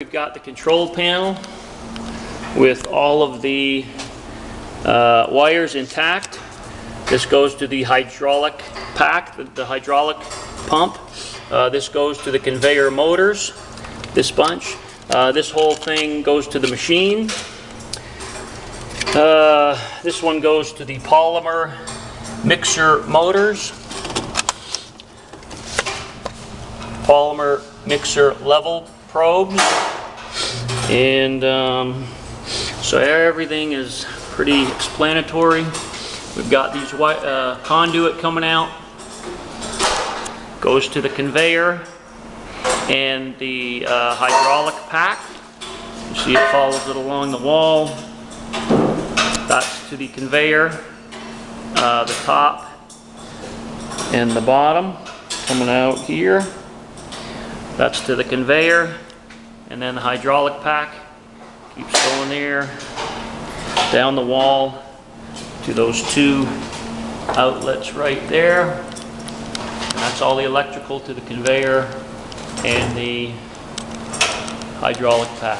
We've got the control panel with all of the wires intact. This goes to the hydraulic pack, the hydraulic pump. This goes to the conveyor motors, this bunch. This whole thing goes to the machine. This one goes to the polymer mixer motors. Polymer mixer level probes. And so everything is pretty explanatory. We've got these conduit coming out, goes to the conveyor and the hydraulic pack. You see it follows it along the wall. That's to the conveyor, the top and the bottom coming out here. That's to the conveyor, and then the hydraulic pack keeps going there, down the wall to those two outlets right there. And that's all the electrical to the conveyor and the hydraulic pack.